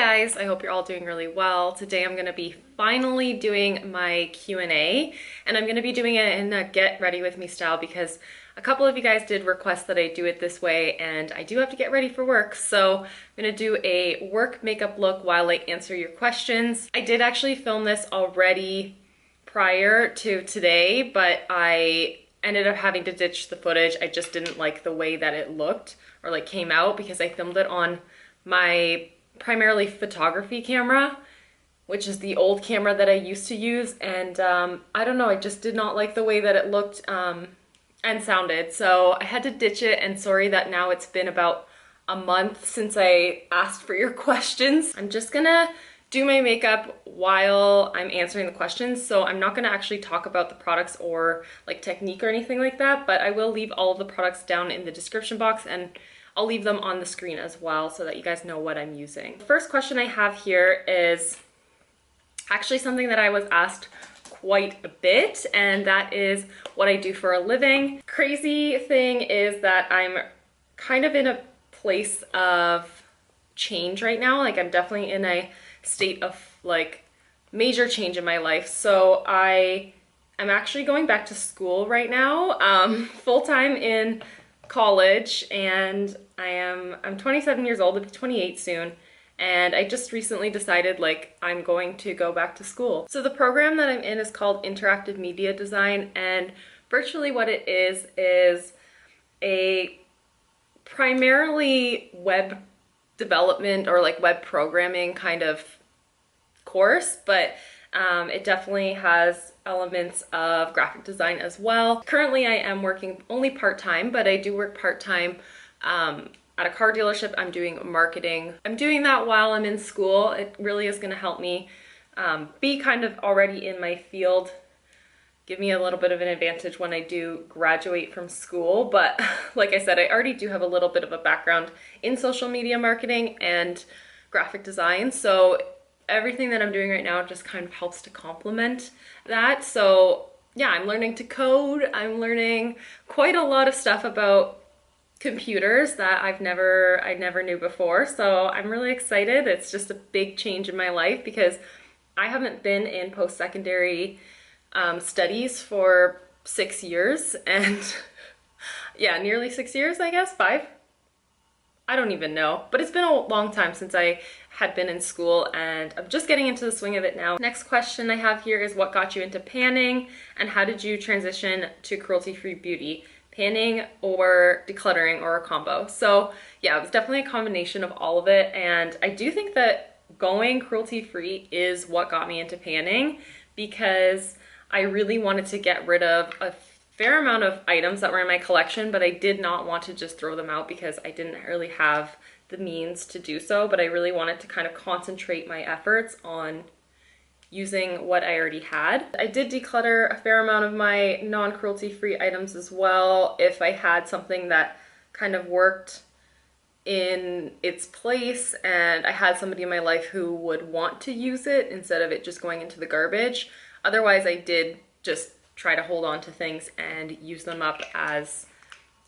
guys, I hope you're all doing really well. Today I'm going to be finally doing my Q&A, and I'm going to be doing it in a get ready with me style because a couple of you guys did request that I do it this way, and I do have to get ready for work. So I'm going to do a work makeup look while I answer your questions. I did actually film this already prior to today, but I ended up having to ditch the footage. I just didn't like the way that it looked or like came out because I filmed it on my primarily photography camera, which is the old camera that I used to use, and I don't know, I just did not like the way that it looked and sounded, so I had to ditch it. And sorry that now it's been about a month since I asked for your questions. I'm just gonna do my makeup while I'm answering the questions, so I'm not gonna actually talk about the products or like technique or anything like that, but I will leave all of the products down in the description box, and I'll leave them on the screen as well so that you guys know what I'm using. The first question I have here is actually something that I was asked quite a bit, and that is what I do for a living. Crazy thing is that I'm kind of in a place of change right now. Like, I'm definitely in a state of like major change in my life. So I'm actually going back to school right now, full-time in college, and I'm 27 years old. I'll be 28 soon, and I just recently decided like I'm going to go back to school. So the program that I'm in is called Interactive Media Design, and virtually what it is a primarily web development or like web programming kind of course, but it definitely has elements of graphic design as well. Currently I am working only part-time, but I do work part-time at a car dealership. I'm doing marketing. I'm doing that while I'm in school. It really is going to help me be kind of already in my field, give me a little bit of an advantage when I do graduate from school. But like I said, I already do have a little bit of a background in social media marketing and graphic design, so everything that I'm doing right now just kind of helps to complement that. So yeah, I'm learning to code. I'm learning quite a lot of stuff about computers that I never knew before. So I'm really excited. It's just a big change in my life because I haven't been in post-secondary studies for 6 years, and yeah, nearly 6 years, I guess, 5. I don't even know, but it's been a long time since I had been in school, and I'm just getting into the swing of it now. Next question I have here is what got you into panning, and how did you transition to cruelty-free beauty? Panning or decluttering or a combo? So yeah, it was definitely a combination of all of it, and I do think that going cruelty-free is what got me into panning because I really wanted to get rid of a fair amount of items that were in my collection, but I did not want to just throw them out because I didn't really have the means to do so, but I really wanted to kind of concentrate my efforts on using what I already had. I did declutter a fair amount of my non-cruelty free items as well. If I had something that kind of worked in its place and I had somebody in my life who would want to use it instead of it just going into the garbage. Otherwise, I did just try to hold on to things and use them up as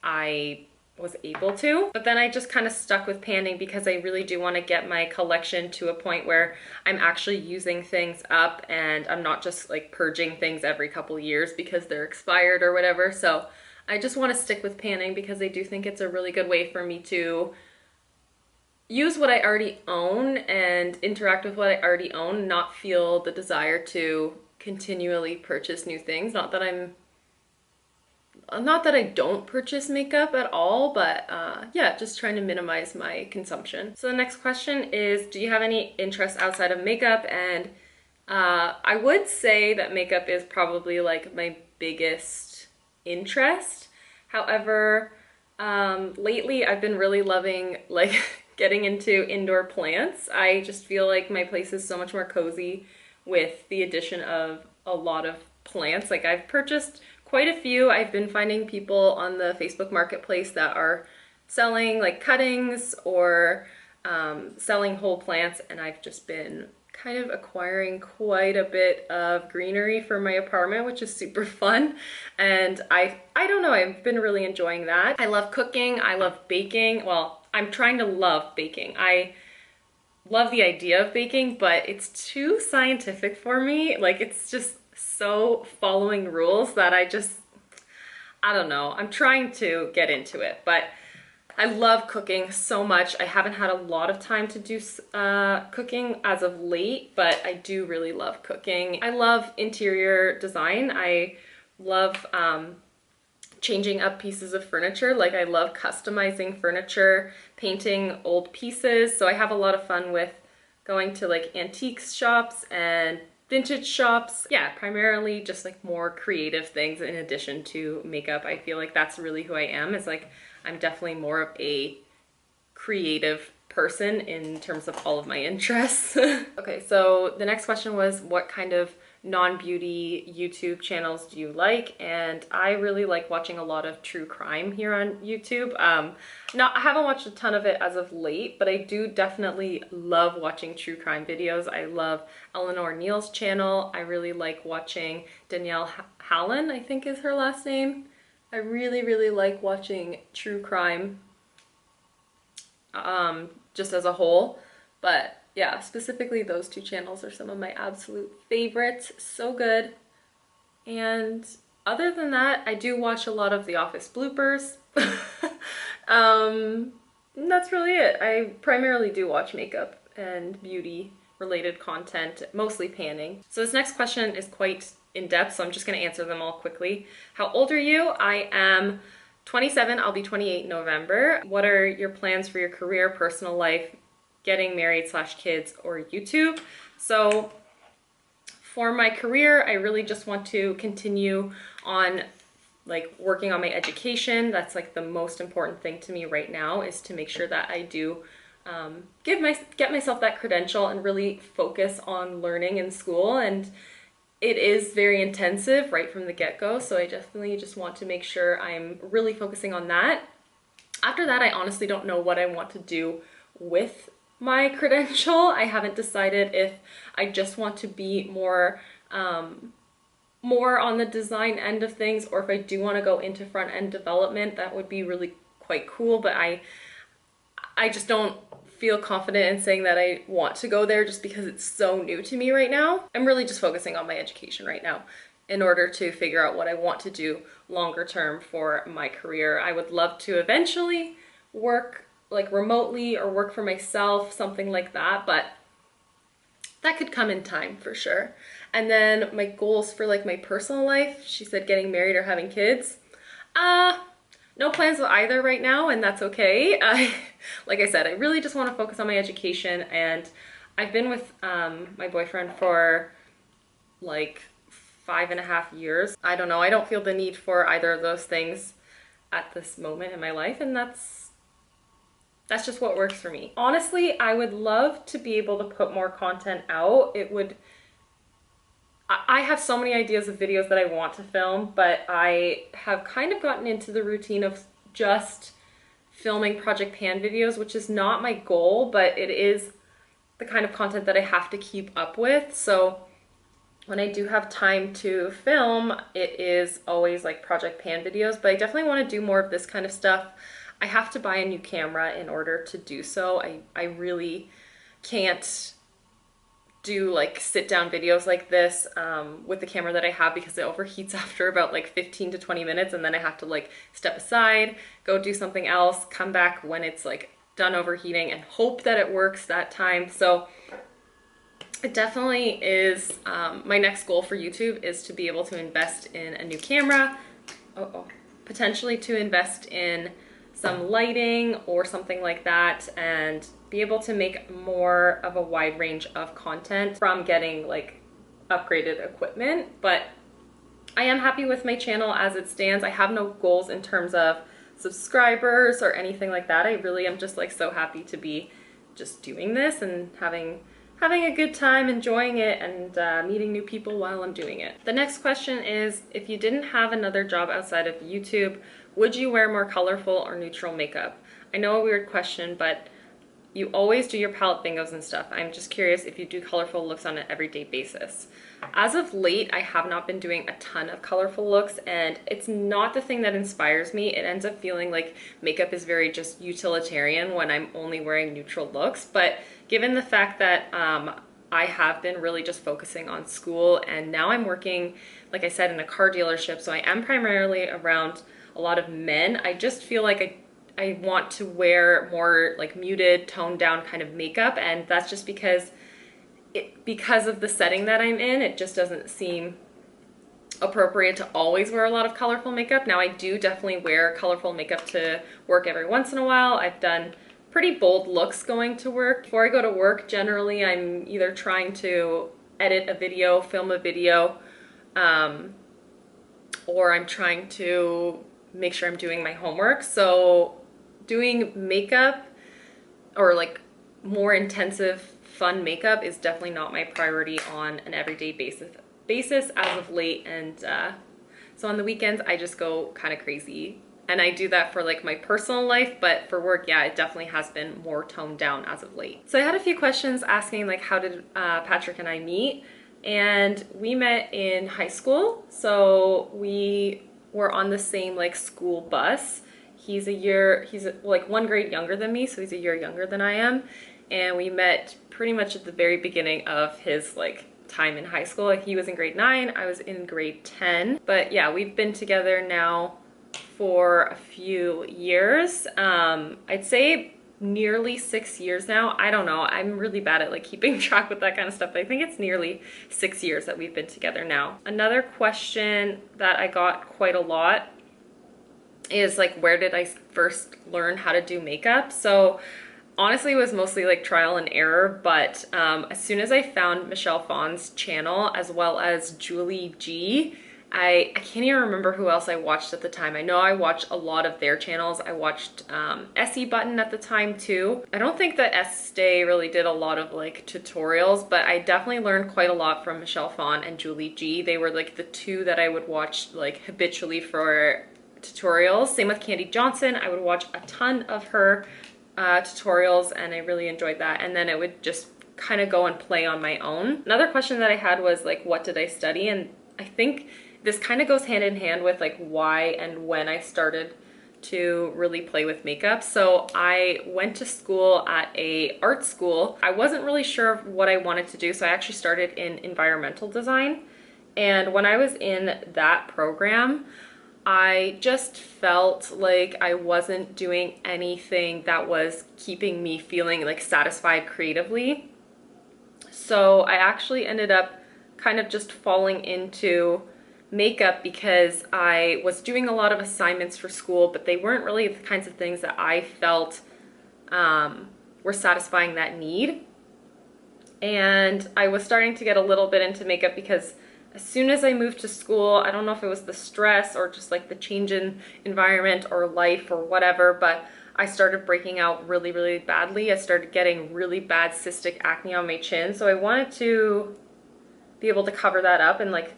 I was able to. But then I just kind of stuck with panning because I really do want to get my collection to a point where I'm actually using things up and I'm not just like purging things every couple years because they're expired or whatever. So I just want to stick with panning because I do think it's a really good way for me to use what I already own and interact with what I already own, not feel the desire to continually purchase new things. Not that I don't purchase makeup at all, but yeah, just trying to minimize my consumption. So the next question is, do you have any interests outside of makeup? And I would say that makeup is probably like my biggest interest. However, lately I've been really loving like getting into indoor plants. I just feel like my place is so much more cozy with the addition of a lot of plants. Like, I've purchased quite a few. I've been finding people on the Facebook Marketplace that are selling like cuttings or selling whole plants, and I've just been kind of acquiring quite a bit of greenery for my apartment, which is super fun. And I don't know, I've been really enjoying that. I love cooking. I love baking. Well, I'm trying to love baking. I love the idea of baking, but it's too scientific for me. Like, it's just so following rules that I don't know. I'm trying to get into it, but I love cooking so much. I haven't had a lot of time to do cooking as of late, but I do really love cooking. I love interior design. I love changing up pieces of furniture. Like, I love customizing furniture, painting old pieces. So I have a lot of fun with going to like antiques shops and vintage shops. Yeah, primarily just like more creative things in addition to makeup. I feel like that's really who I am. Is like, I'm definitely more of a creative person in terms of all of my interests. Okay, so the next question was, what kind of non-beauty YouTube channels do you like? And I really like watching a lot of true crime here on YouTube. I haven't watched a ton of it as of late, but I do definitely love watching true crime videos. I love Eleanor Neal's channel. I really like watching Danielle Hallen, I think is her last name. I really, really like watching true crime just as a whole, but yeah, specifically those two channels are some of my absolute favorites. So good. And other than that, I do watch a lot of The Office bloopers. That's really it. I primarily do watch makeup and beauty related content, mostly panning. So this next question is quite in-depth, so I'm just going to answer them all quickly. How old are you? I am 27. I'll be 28 in November. What are your plans for your career, personal life, getting married / kids, or YouTube? So for my career, I really just want to continue on like working on my education. That's like the most important thing to me right now, is to make sure that I do get myself that credential and really focus on learning in school. And it is very intensive right from the get-go, so I definitely just want to make sure I'm really focusing on that. After that, I honestly don't know what I want to do with my credential. I haven't decided if I just want to be more on the design end of things, or if I do want to go into front-end development. That would be really quite cool, but I just don't feel confident in saying that I want to go there just because it's so new to me right now. I'm really just focusing on my education right now in order to figure out what I want to do longer term for my career. I would love to eventually work like remotely or work for myself, something like that, but that could come in time for sure. And then my goals for like my personal life, she said getting married or having kids. No plans with either right now, and that's okay. Like I said, I really just want to focus on my education, and I've been with my boyfriend for like 5.5 years. I don't know, I don't feel the need for either of those things at this moment in my life, and that's just what works for me. Honestly, I would love to be able to put more content out. I have so many ideas of videos that I want to film, but I have kind of gotten into the routine of just filming Project Pan videos, which is not my goal, but it is the kind of content that I have to keep up with. So when I do have time to film, it is always like Project Pan videos, but I definitely want to do more of this kind of stuff. I have to buy a new camera in order to do so. I really can't do like sit down videos like this with the camera that I have, because it overheats after about like 15 to 20 minutes, and then I have to like step aside, go do something else, come back when it's like done overheating, and hope that it works that time. So it definitely is my next goal for YouTube is to be able to invest in a new camera, potentially to invest in some lighting or something like that, and be able to make more of a wide range of content from getting like upgraded equipment. But I am happy with my channel as it stands. I have no goals in terms of subscribers or anything like that. I really am just like so happy to be just doing this and having a good time, enjoying it, and meeting new people while I'm doing it. The next question is, if you didn't have another job outside of YouTube, would you wear more colorful or neutral makeup? I know a weird question, but You always do your palette bingos and stuff. I'm just curious if you do colorful looks on an everyday basis. As of late, I have not been doing a ton of colorful looks, and it's not the thing that inspires me. It ends up feeling like makeup is very just utilitarian when I'm only wearing neutral looks. But given the fact that I have been really just focusing on school, and now I'm working, like I said, in a car dealership, so I am primarily around a lot of men. I just feel like I want to wear more like muted, toned down kind of makeup, and that's just because of the setting that I'm in, it just doesn't seem appropriate to always wear a lot of colorful makeup. Now I do definitely wear colorful makeup to work every once in a while. I've done pretty bold looks going to work. Before I go to work, generally I'm either trying to edit a video, film a video, or I'm trying to make sure I'm doing my homework. So doing makeup or like more intensive fun makeup is definitely not my priority on an everyday basis as of late. And so on the weekends I just go kind of crazy, and I do that for like my personal life, but for work, yeah, it definitely has been more toned down as of late. So I had a few questions asking like, how did Patrick and I meet? And we met in high school. So we were on the same like school bus. He's like 1 grade younger than me, so he's a year younger than I am. And we met pretty much at the very beginning of his like time in high school. He was in grade 9, I was in grade 10. But yeah, we've been together now for a few years. I'd say nearly 6 years now. I don't know. I'm really bad at like keeping track with that kind of stuff. But I think it's nearly 6 years that we've been together now. Another question that I got quite a lot is like, where did I first learn how to do makeup? So honestly, it was mostly like trial and error, but as soon as I found Michelle Phan's channel as well as Julie G, I can't even remember who else I watched at the time. I know I watched a lot of their channels. I watched Essie Button at the time too. I don't think that Estee really did a lot of like tutorials, but I definitely learned quite a lot from Michelle Phan and Julie G. They were like the two that I would watch like habitually for tutorials. Same with Candy Johnson. I would watch a ton of her tutorials, and I really enjoyed that. And then I would just kind of go and play on my own. Another question that I had was like, what did I study? And I think this kind of goes hand in hand with like why and when I started to really play with makeup. So I went to school at a art school. I wasn't really sure of what I wanted to do, so I actually started in environmental design. And when I was in that program, I just felt like I wasn't doing anything that was keeping me feeling like satisfied creatively. So I actually ended up kind of just falling into makeup because I was doing a lot of assignments for school, but they weren't really the kinds of things that I felt were satisfying that need. And I was starting to get a little bit into makeup because as soon as I moved to school, I don't know if it was the stress or just like the change in environment or life or whatever, but I started breaking out really, really badly. I started getting really bad cystic acne on my chin. So I wanted to be able to cover that up and like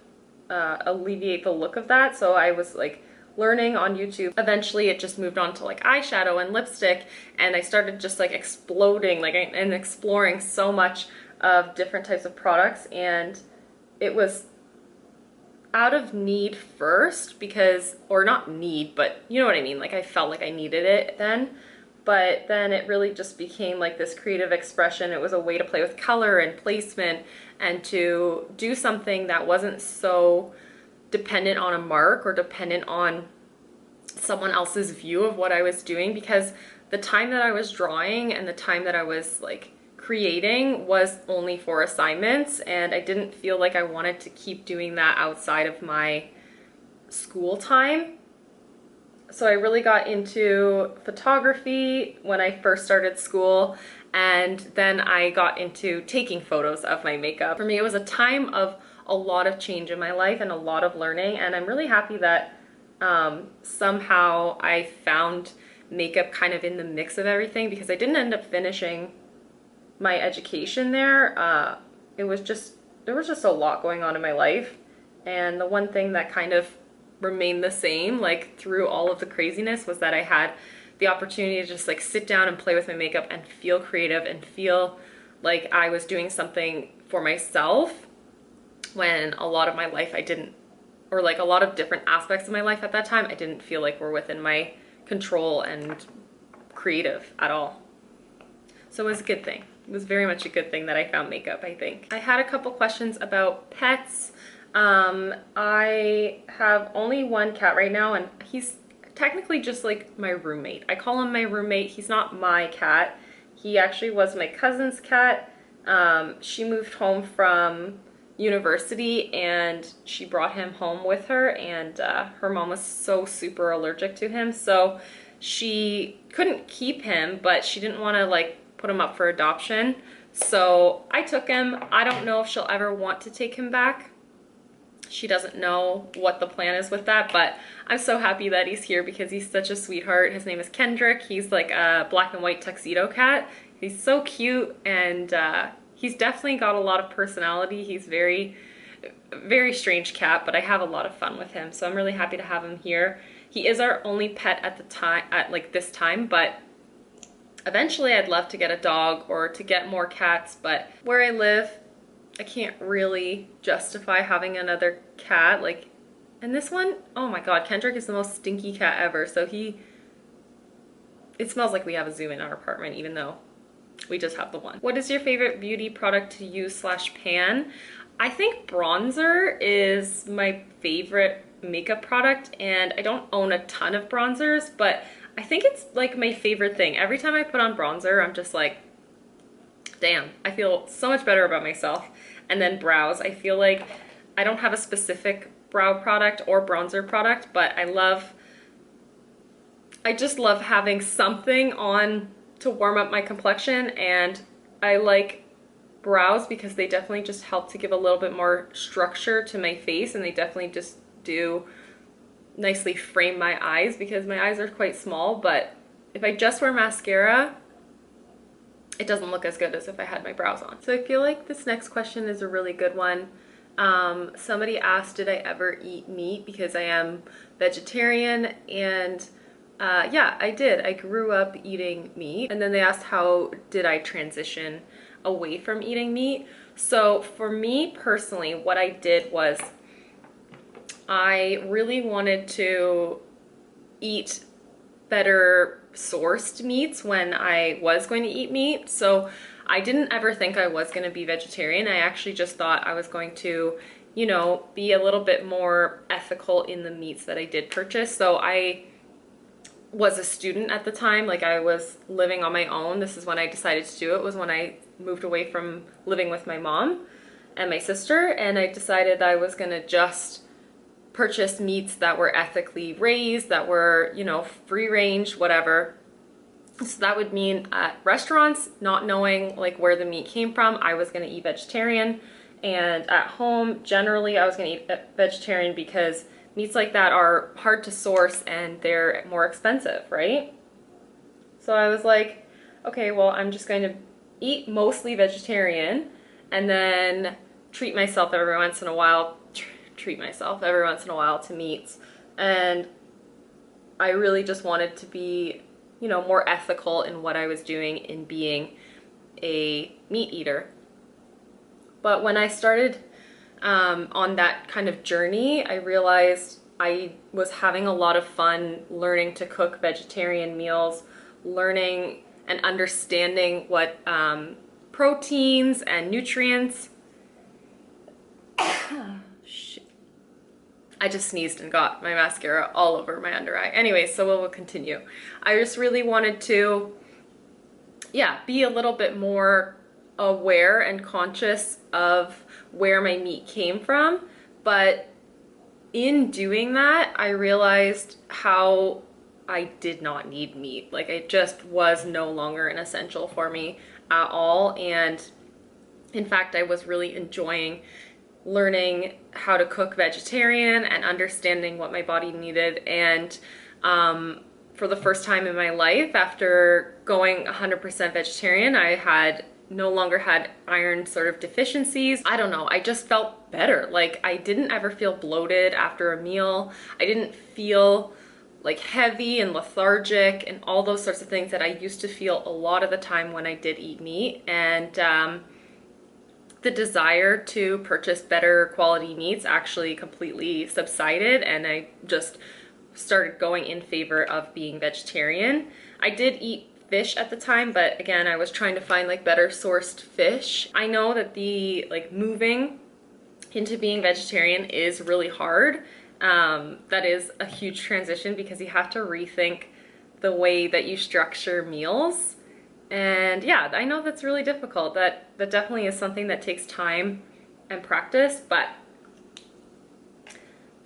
alleviate the look of that. So I was like learning on YouTube. Eventually it just moved on to like eyeshadow and lipstick, and I started just like exploding like and exploring so much of different types of products. And it was out of need first because, or not need, but you know what I mean, like I felt like I needed it then, but then it really just became like this creative expression. It was a way to play with color and placement and to do something that wasn't so dependent on a mark or dependent on someone else's view of what I was doing, because the time that I was drawing and the time that I was like creating was only for assignments, and I didn't feel like I wanted to keep doing that outside of my school time. So I really got into photography when I first started school, and then I got into taking photos of my makeup. For me, it was a time of a lot of change in my life and a lot of learning, and I'm really happy that somehow I found makeup kind of in the mix of everything, because I didn't end up finishing my education there. There was just a lot going on in my life, and the one thing that kind of remained the same like through all of the craziness was that I had the opportunity to just like sit down and play with my makeup and feel creative and feel like I was doing something for myself, when a lot of my life I didn't, or like a lot of different aspects of my life at that time, I didn't feel like were within my control and creative at all. So it was a good thing. It was very much a good thing that I found makeup, I think. I had a couple questions about pets. I have only one cat right now, and he's technically just like my roommate. I call him my roommate. He's not my cat. He actually was my cousin's cat. She moved home from university and she brought him home with her, and her mom was so super allergic to him, so she couldn't keep him, but she didn't want to like put him up for adoption. So I took him. I don't know if she'll ever want to take him back. She doesn't know what the plan is with that, but I'm so happy that he's here because he's such a sweetheart. His name is Kendrick. He's like a black and white tuxedo cat. He's so cute, and he's definitely got a lot of personality. He's very, very strange cat, but I have a lot of fun with him, so I'm really happy to have him here. He is our only pet at the time, at like this time, but eventually I'd love to get a dog or to get more cats, but where I live, I can't really justify having another cat. Like, and this one, oh my god, Kendrick is the most stinky cat ever. So it smells like we have a zoo in our apartment, even though we just have the one. What is your favorite beauty product to use / pan? I think bronzer is my favorite makeup product, and I don't own a ton of bronzers, but I think it's like my favorite thing. Every time I put on bronzer, I'm just like, damn, I feel so much better about myself. And then brows, I feel like I don't have a specific brow product or bronzer product, but I just love having something on to warm up my complexion, and I like brows because they definitely just help to give a little bit more structure to my face, and they definitely just do nicely frame my eyes because my eyes are quite small. But if I just wear mascara, it doesn't look as good as if I had my brows on. So I feel like this next question is a really good one. Somebody asked, did I ever eat meat? Because I am vegetarian, and yeah, I did. I grew up eating meat, and then they asked how did I transition away from eating meat. So for me personally, what I did was I really wanted to eat better sourced meats when I was going to eat meat. So I didn't ever think I was going to be vegetarian. I actually just thought I was going to, you know, be a little bit more ethical in the meats that I did purchase. So I was a student at the time, like I was living on my own. This is when I decided to do it, was when I moved away from living with my mom and my sister, and I decided I was going to just purchase meats that were ethically raised, that were, you know, free range, whatever. So that would mean at restaurants, not knowing like where the meat came from, I was going to eat vegetarian. And at home, generally, I was going to eat vegetarian because meats like that are hard to source and they're more expensive, right? So I was like, okay, well, I'm just going to eat mostly vegetarian and then treat myself every once in a while to meats. And I really just wanted to be, you know, more ethical in what I was doing in being a meat eater. But when I started on that kind of journey, I realized I was having a lot of fun learning to cook vegetarian meals, learning and understanding what proteins and nutrients. I just sneezed and got my mascara all over my under eye. Anyway, so we'll continue. I just really wanted to, yeah, be a little bit more aware and conscious of where my meat came from. But in doing that, I realized how I did not need meat. Like, it just was no longer an essential for me at all. And in fact, I was really enjoying learning how to cook vegetarian and understanding what my body needed. And for the first time in my life, after going 100% vegetarian, I no longer had iron sort of deficiencies. I don't know, I just felt better. Like, I didn't ever feel bloated after a meal. I didn't feel like heavy and lethargic and all those sorts of things that I used to feel a lot of the time when I did eat meat. And the desire to purchase better quality meats actually completely subsided, and I just started going in favor of being vegetarian. I did eat fish at the time, but again, I was trying to find like better sourced fish. I know that the like moving into being vegetarian is really hard. That is a huge transition because you have to rethink the way that you structure meals. And yeah, I know that's really difficult. That definitely is something that takes time and practice, but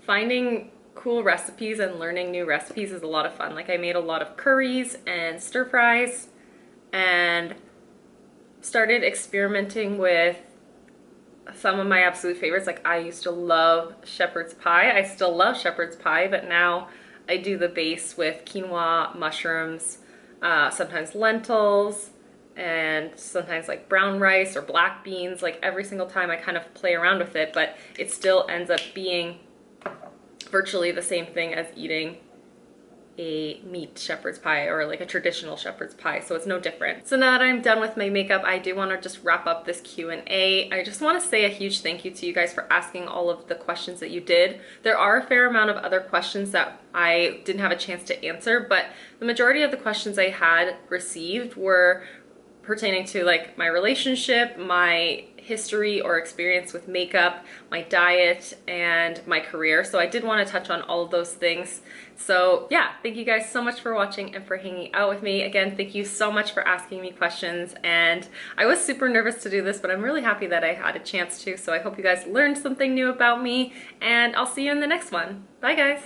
finding cool recipes and learning new recipes is a lot of fun. Like I made a lot of curries and stir fries and started experimenting with some of my absolute favorites. Like I used to love shepherd's pie. I still love shepherd's pie, but now I do the base with quinoa, mushrooms, sometimes lentils, and sometimes like brown rice or black beans. Like every single time I kind of play around with it, but it still ends up being virtually the same thing as eating a meat shepherd's pie or like a traditional shepherd's pie, so it's no different. So now that I'm done with my makeup, I do want to just wrap up this Q&A. I just want to say a huge thank you to you guys for asking all of the questions that you did. There are a fair amount of other questions that I didn't have a chance to answer, but the majority of the questions I had received were pertaining to like my relationship, my history or experience with makeup, my diet, and my career. So I did want to touch on all of those things. So yeah, thank you guys so much for watching and for hanging out with me. Again, thank you so much for asking me questions. And I was super nervous to do this, but I'm really happy that I had a chance to. So I hope you guys learned something new about me, and I'll see you in the next one. Bye guys.